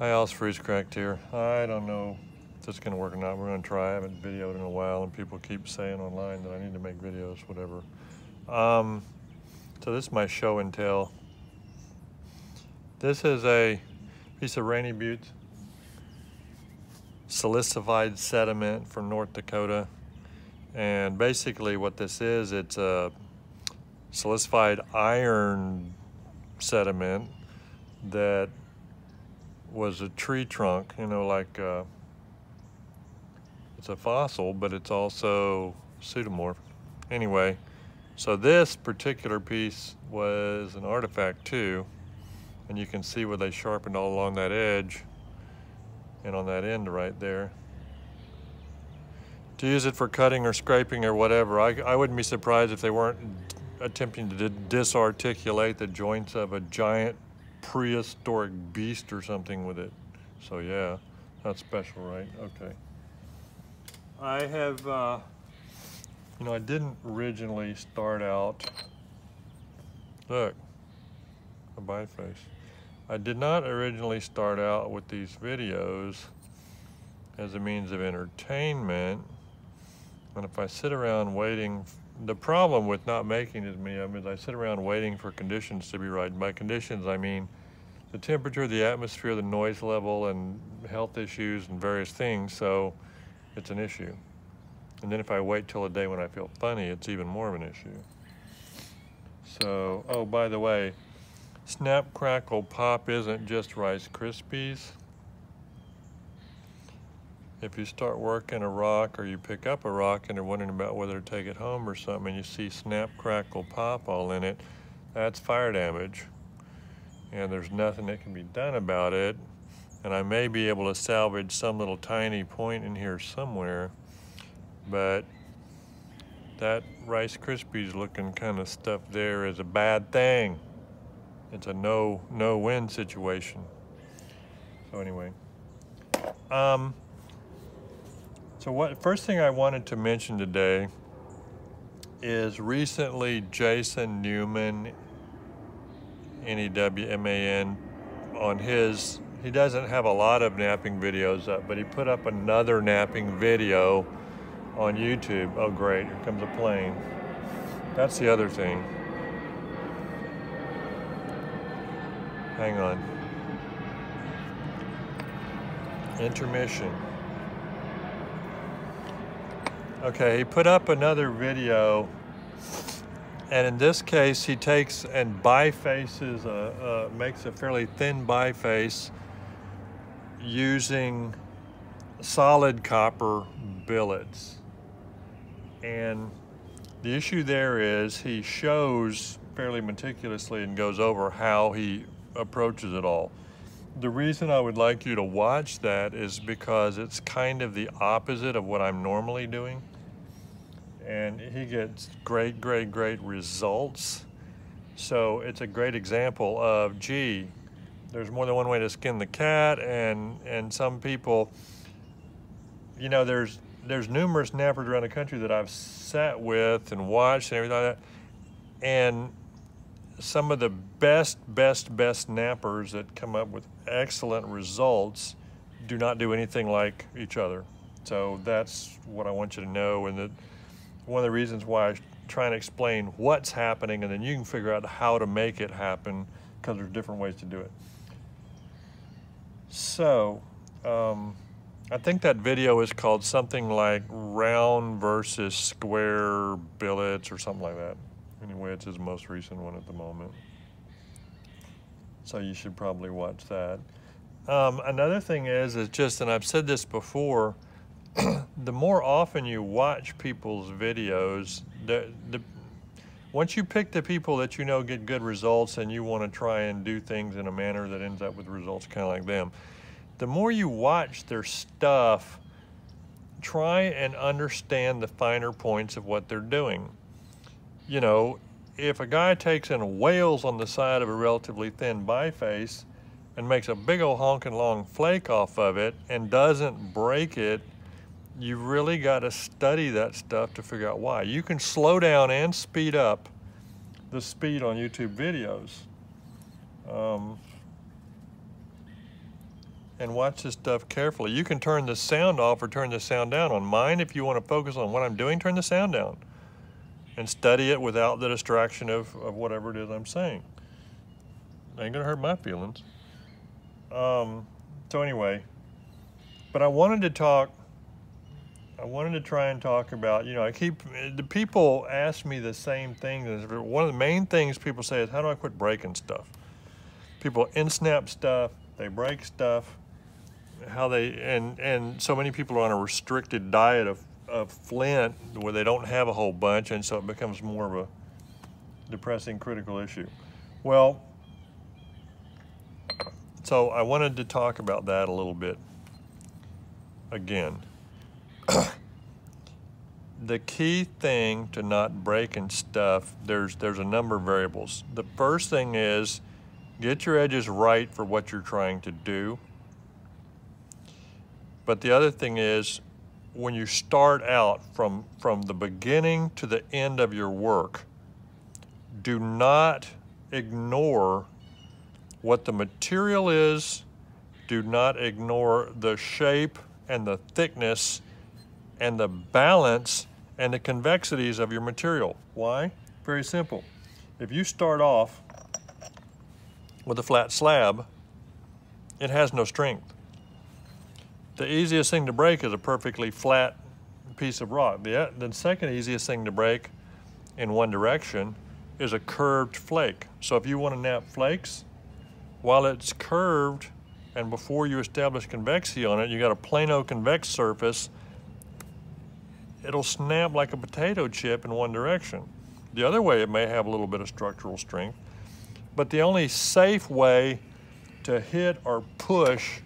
My house freeze cracked here. I don't know if this is gonna work or not. We're gonna try. I haven't videoed in a while and people keep saying online that I need to make videos, whatever. So this is my show and tell. This is a piece of rainy butte, silicified sediment from North Dakota. And basically what this is, it's a silicified iron sediment that was a tree trunk, you know, like it's a fossil, but it's also pseudomorph. Anyway, so this particular piece was an artifact too, and you can see where they sharpened all along that edge and on that end right there. To use it for cutting or scraping or whatever. I wouldn't be surprised if they weren't attempting to disarticulate the joints of a giant prehistoric beast or something with it. So yeah, that's special, right? Okay. I have, you know, I didn't originally start out, look, a biface. I did not originally start out with these videos as a means of entertainment. And if I sit around waiting, the problem with not making as many of them is I sit around waiting for conditions to be right. By conditions, I mean the temperature, the atmosphere, the noise level, and health issues and various things, so it's an issue. And then if I wait till a day when I feel funny, it's even more of an issue. So, oh, by the way, Snap, Crackle, Pop isn't just Rice Krispies. If you start working a rock or you pick up a rock and are wondering about whether to take it home or something and you see Snap, Crackle, Pop all in it, that's fire damage. And there's nothing that can be done about it. And I may be able to salvage some little tiny point in here somewhere, but that Rice Krispies looking kind of stuff there is a bad thing. It's a no-win situation. So anyway. So first thing I wanted to mention today is recently Jason Newman, N-E-W-M-A-N, on his, he doesn't have a lot of napping videos up, but he put up another napping video on YouTube. Oh great, here comes a plane. That's the other thing. Hang on. Intermission. Okay, he put up another video, and in this case, he takes and bifaces, makes a fairly thin biface using solid copper billets. And the issue there is he shows fairly meticulously and goes over how he approaches it all. The reason I would like you to watch that is because it's kind of the opposite of what I'm normally doing. And he gets great results. So it's a great example of, gee, there's more than one way to skin the cat, and some people, you know, there's numerous nappers around the country that I've sat with and watched and everything like that, and some of the best nappers that come up with excellent results do not do anything like each other. So that's what I want you to know, and that one of the reasons why I try and explain what's happening, and then you can figure out how to make it happen, because there's different ways to do it. So, I think that video is called something like round versus square billets or something like that. Anyway, it's his most recent one at the moment. So you should probably watch that. Another thing is just, and I've said this before, the more often you watch people's videos, once you pick the people that you know get good results and you want to try and do things in a manner that ends up with results kind of like them, the more you watch their stuff, try and understand the finer points of what they're doing. You know, if a guy takes and wails on the side of a relatively thin biface and makes a big old honking long flake off of it and doesn't break it, you really got to study that stuff to figure out why. You can slow down and speed up the speed on YouTube videos. and watch this stuff carefully. You can turn the sound off or turn the sound down. On mine, if you want to focus on what I'm doing, turn the sound down and study it without the distraction of whatever it is I'm saying. Ain't gonna hurt my feelings. So anyway, but I wanted to try and talk about, you know, the people ask me the same thing. One of the main things people say is, how do I quit breaking stuff? People in-snap stuff, they break stuff, and so many people are on a restricted diet of flint where they don't have a whole bunch, and so it becomes more of a depressing, critical issue. Well, so I wanted to talk about that a little bit again. The key thing to not breaking stuff, there's a number of variables. The first thing is get your edges right for what you're trying to do. But the other thing is, when you start out from the beginning to the end of your work, do not ignore what the material is. Do not ignore the shape and the thickness and the balance and the convexities of your material. Why? Very simple. If you start off with a flat slab, it has no strength. The easiest thing to break is a perfectly flat piece of rock. The second easiest thing to break in one direction is a curved flake. So if you want to nap flakes, while it's curved and before you establish convexity on it, you got a plano convex surface, it'll snap like a potato chip in one direction. The other way, it may have a little bit of structural strength, but the only safe way to hit or push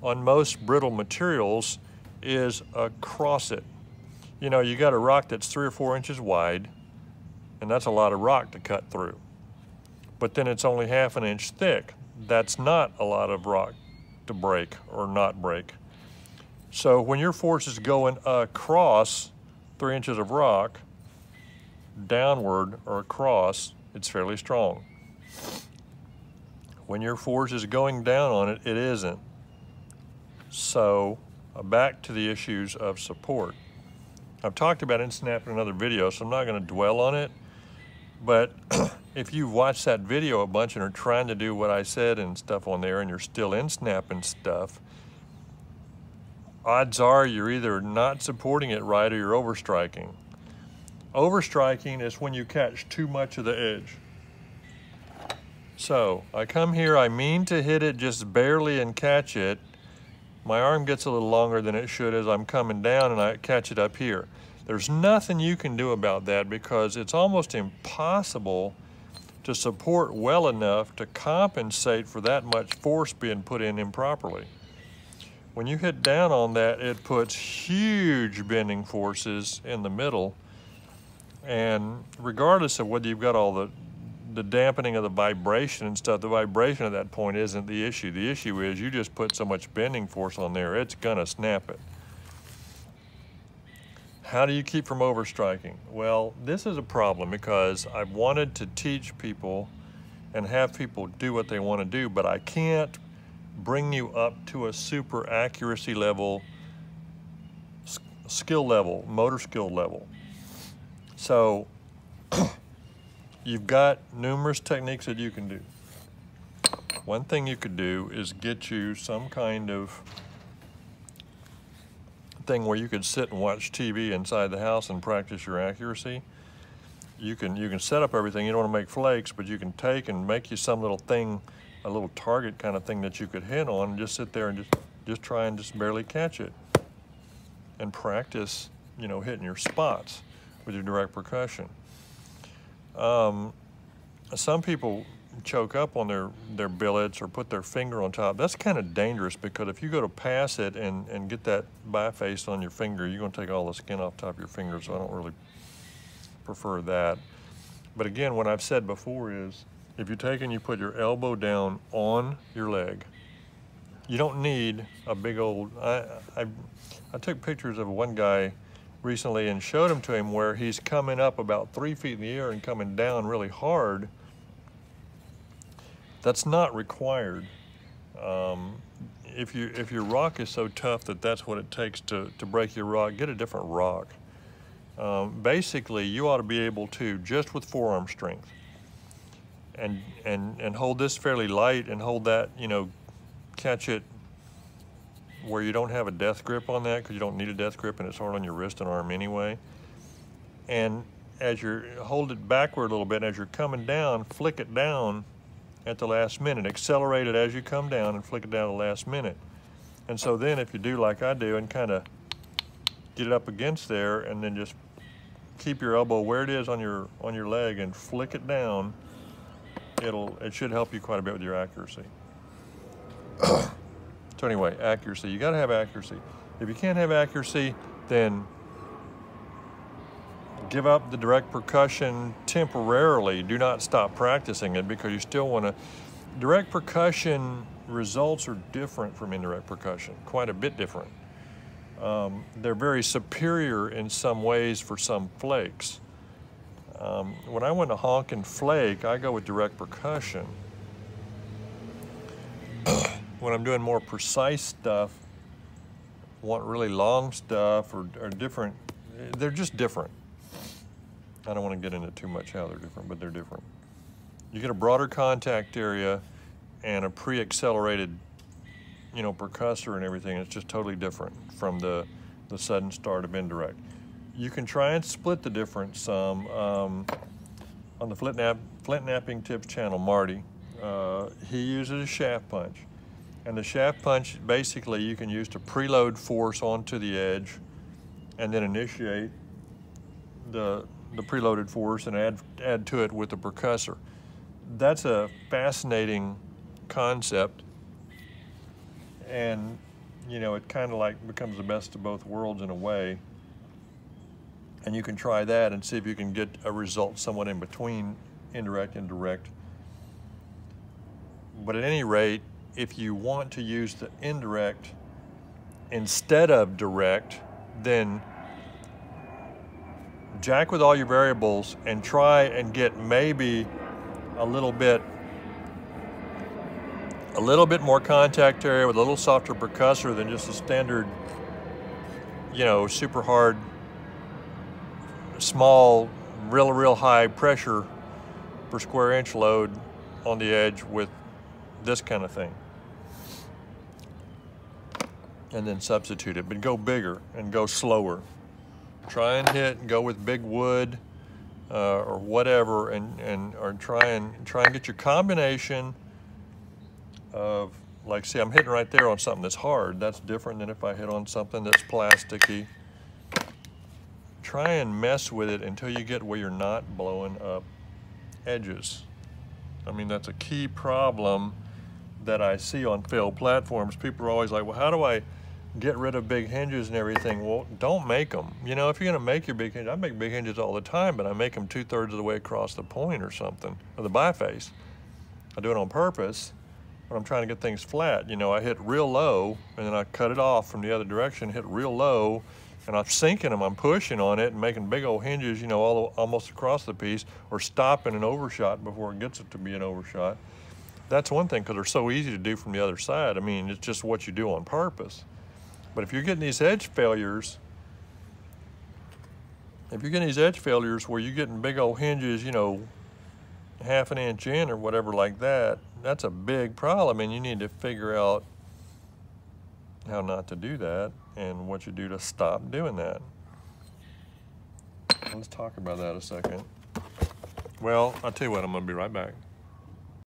on most brittle materials is across it. You know, you got a rock that's 3 or 4 inches wide, and that's a lot of rock to cut through. But then it's only ½ an inch thick. That's not a lot of rock to break or not break. So when your force is going across 3 inches of rock, downward or across, it's fairly strong. When your force is going down on it, it isn't. So back to the issues of support. I've talked about in-snap in another video, so I'm not going to dwell on it. But if you've watched that video a bunch and are trying to do what I said and stuff on there, and you're still in-snapping stuff, odds are you're either not supporting it right or you're overstriking. Overstriking is when you catch too much of the edge. So I come here, I mean to hit it just barely and catch it. My arm gets a little longer than it should as I'm coming down, and I catch it up here. There's nothing you can do about that because it's almost impossible to support well enough to compensate for that much force being put in improperly. When you hit down on that, it puts huge bending forces in the middle, and regardless of whether you've got all the dampening of the vibration and stuff, the vibration at that point isn't the issue. The issue is you just put so much bending force on there, it's gonna snap it. How do you keep from overstriking? Well, this is a problem because I've wanted to teach people and have people do what they want to do, but I can't bring you up to a super accuracy level, skill level, motor skill level. So you've got numerous techniques that you can do. One thing you could do is get you some kind of thing where you could sit and watch TV inside the house and practice your accuracy. You can set up everything. You don't want to make flakes, but you can take and make you some little thing, a little target kind of thing that you could hit on, and just sit there and just try and just barely catch it and practice, you know, hitting your spots with your direct percussion. Some people choke up on their billets or put their finger on top. That's kind of dangerous because if you go to pass it and get that biface on your finger, you're going to take all the skin off top of your finger, so I don't really prefer that. But again, what I've said before is if you take and you put your elbow down on your leg, you don't need a big old, I took pictures of one guy recently and showed them to him where he's coming up about 3 feet in the air and coming down really hard. That's not required. if your rock is so tough that that's what it takes to break your rock, get a different rock. Basically, you ought to be able to, just with forearm strength, and hold this fairly light and hold that, you know, catch it where you don't have a death grip on that, because you don't need a death grip and it's hard on your wrist and arm anyway. And as you hold it backward a little bit, as you're coming down, flick it down at the last minute. Accelerate it as you come down and flick it down at the last minute. And so then if you do like I do and kind of get it up against there, and then just keep your elbow where it is on your leg and flick it down, it should help you quite a bit with your accuracy. So anyway, accuracy. You got to have accuracy. If you can't have accuracy, then give up the direct percussion temporarily. Do not stop practicing it, because you still want to. Direct percussion results are different from indirect percussion, quite a bit different. They're very superior in some ways for some flakes. When I want to honk and flake, I go with direct percussion. When I'm doing more precise stuff, want really long stuff or different, they're just different. I don't want to get into too much how they're different, but they're different. You get a broader contact area and a pre-accelerated, you know, percussor and everything. It's just totally different from the sudden start of indirect. You can try and split the difference some. On the Flintknapping Tips channel, Marty, he uses a shaft punch. And the shaft punch, basically, you can use to preload force onto the edge and then initiate the preloaded force and add to it with the percussor. That's a fascinating concept, and you know, it kind of like becomes the best of both worlds in a way. And you can try that and see if you can get a result somewhat in between indirect and direct. But at any rate, if you want to use the indirect instead of direct, then jack with all your variables and try and get maybe a little bit more contact area with a little softer percussor than just a standard, you know, super hard, small, real high pressure per square inch load on the edge with this kind of thing. And then substitute it, but go bigger and go slower. Try and hit and go with big wood or whatever, or try and get your combination of, like, see, I'm hitting right there on something that's hard. That's different than if I hit on something that's plasticky. Try and mess with it until you get where you're not blowing up edges. I mean, that's a key problem that I see on failed platforms. People are always like, well, how do I get rid of big hinges and everything? Well, don't make them. You know, if you're gonna make your big hinges, I make big hinges all the time, but I make them 2/3 of the way across the point or something, or the biface. I do it on purpose when I'm trying to get things flat. You know, I hit real low, and then I cut it off from the other direction, hit real low, and I'm sinking them, I'm pushing on it and making big old hinges, you know, almost across the piece, or stopping an overshot before it gets it to be an overshot. That's one thing, because they're so easy to do from the other side. I mean, it's just what you do on purpose. But if you're getting these edge failures, where you're getting big old hinges, you know, 1/2 an inch in or whatever like that, that's a big problem, and you need to figure out how not to do that and what you do to stop doing that. Let's talk about that a second. Well, I'll tell you what, I'm gonna be right back.